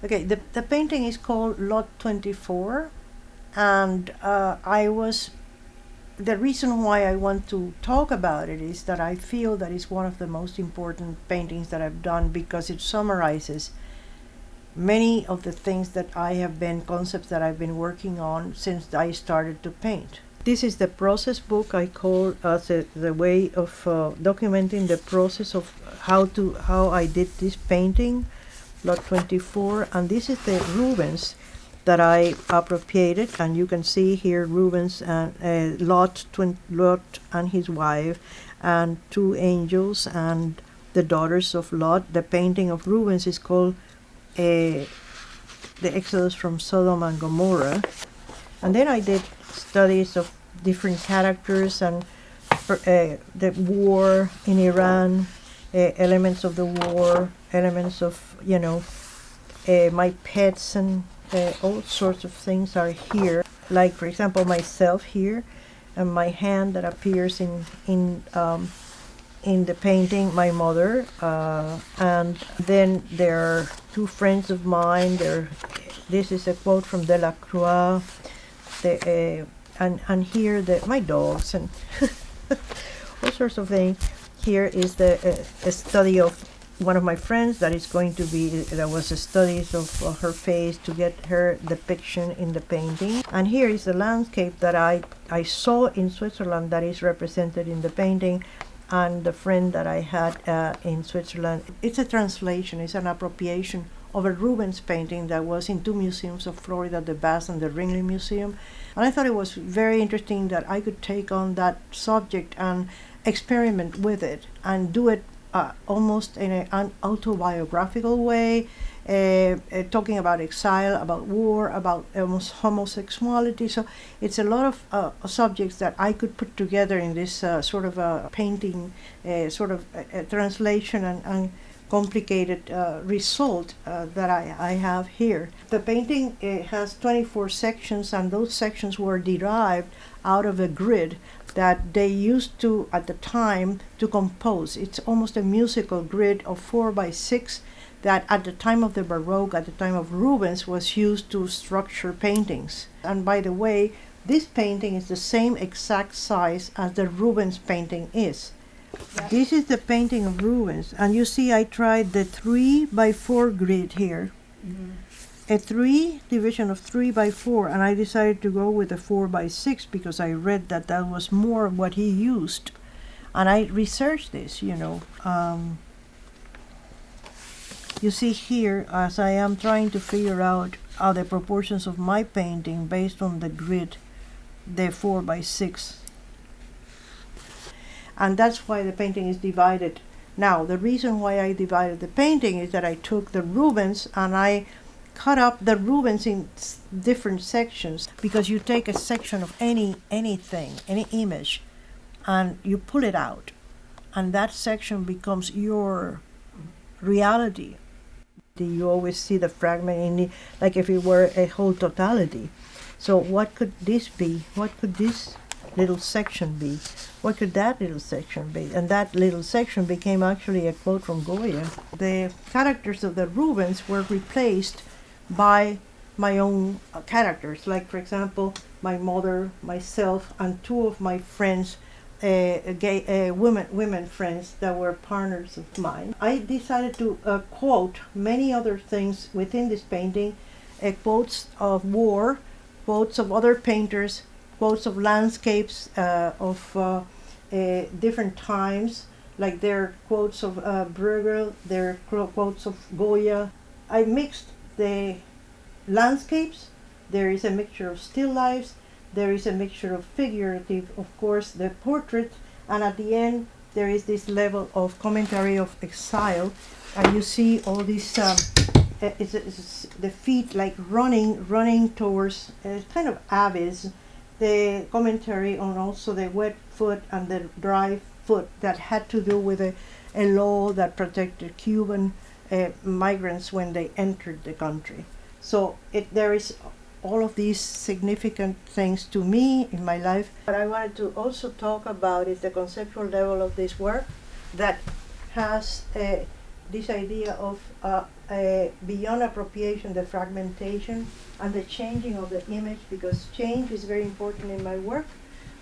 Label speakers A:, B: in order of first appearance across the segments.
A: Okay, the painting is called Lot 24, and the reason why I want to talk about it is that I feel that it's one of the most important paintings that I've done because it summarizes many of the things that concepts that I've been working on since I started to paint. This is the process book I call as the way of documenting the process of how I did this painting, Lot 24, and this is the Rubens that I appropriated, and you can see here Rubens and Lot and his wife, and two angels and the daughters of Lot. The painting of Rubens is called the Exodus from Sodom and Gomorrah. And then I did studies of different characters and the war in Iran, elements of the war, elements of, my pets, and all sorts of things are here. Like, for example, myself here, and my hand that appears in the painting, my mother, and then there are two friends of mine. This is a quote from Delacroix, and here my dogs and all sorts of things. Here is a study of one of my friends that was a study of her face to get her depiction in the painting. And here is the landscape that I saw in Switzerland that is represented in the painting, and the friend that I had in Switzerland. It's a translation, it's an appropriation of a Rubens painting that was in two museums of Florida, the Bass and the Ringling Museum. And I thought it was very interesting that I could take on that subject and experiment with it and do it almost in an autobiographical way, talking about exile, about war, about almost homosexuality. So it's a lot of subjects that I could put together in this sort of a painting, sort of a translation and complicated result that I have here. The painting has 24 sections, and those sections were derived out of a grid that they used to, at the time, to compose. It's almost a musical grid of 4x6 that at the time of the Baroque, at the time of Rubens, was used to structure paintings. And by the way, this painting is the same exact size as the Rubens painting is. Yeah. This is the painting of Rubens, and you see I tried the 3x4 grid here. Mm-hmm. A division of 3x4, and I decided to go with a 4x6 because I read that was more what he used. And I researched this, You see here, as I am trying to figure out the proportions of my painting based on the grid, the 4x6. And that's why the painting is divided. Now, the reason why I divided the painting is that I took the Rubens and I cut up the Rubens in different sections, because you take a section of anything, any image, and you pull it out, and that section becomes your reality. You always see the fragment like if it were a whole totality. So what could this be? What could this little section be? What could that little section be? And that little section became actually a quote from Goya. The characters of the Rubens were replaced by my own characters, like, for example, my mother, myself, and two of my friends, women friends that were partners of mine. I decided to quote many other things within this painting, quotes of war, quotes of other painters, quotes of landscapes of different times, like there are quotes of Bruegel, there are quotes of Goya. I mixed the landscapes, there is a mixture of still lifes, there is a mixture of figurative, of course, the portrait, and at the end there is this level of commentary of exile, and you see all these it's the feet like running towards kind of abyss, the commentary on also the wet foot and the dry foot that had to do with a law that protected Cuban migrants when they entered the country. So there is all of these significant things to me in my life. What I wanted to also talk about is the conceptual level of this work that has this idea of beyond appropriation, the fragmentation and the changing of the image, because change is very important in my work.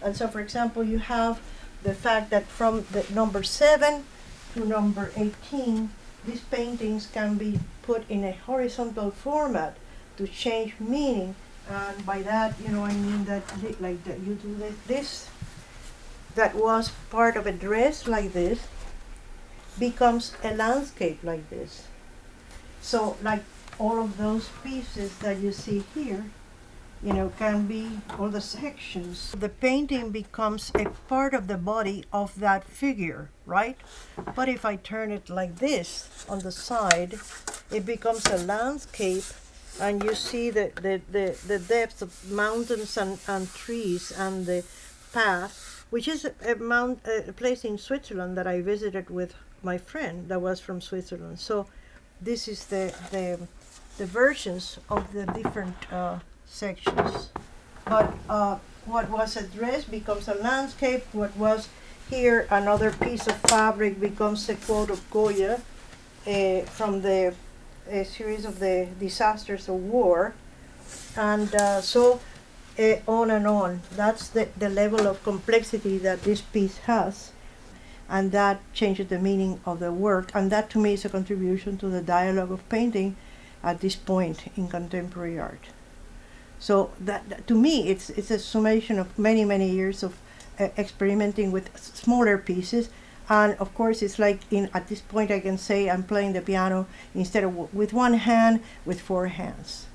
A: And so, for example, you have the fact that from the number 7 to number 18, these paintings can be put in a horizontal format to change meaning. And by that, I mean that, like that you do this, that was part of a dress like this, becomes a landscape like this. So, like all of those pieces that you see here, can be all the sections. The painting becomes a part of the body of that figure, right? But if I turn it like this on the side, it becomes a landscape, and you see the depth of mountains and trees and the path, which is a place in Switzerland that I visited with my friend that was from Switzerland. So this is the versions of the different sections. But what was a dress becomes a landscape. What was here another piece of fabric becomes a quote of Goya from the series of the disasters of war. And so on and on. That's the level of complexity that this piece has. And that changes the meaning of the work. And that, to me, is a contribution to the dialogue of painting at this point in contemporary art. So that to me, it's a summation of many, many years of experimenting with smaller pieces. And of course, it's like at this point, I can say I'm playing the piano instead of with one hand, with 4 hands.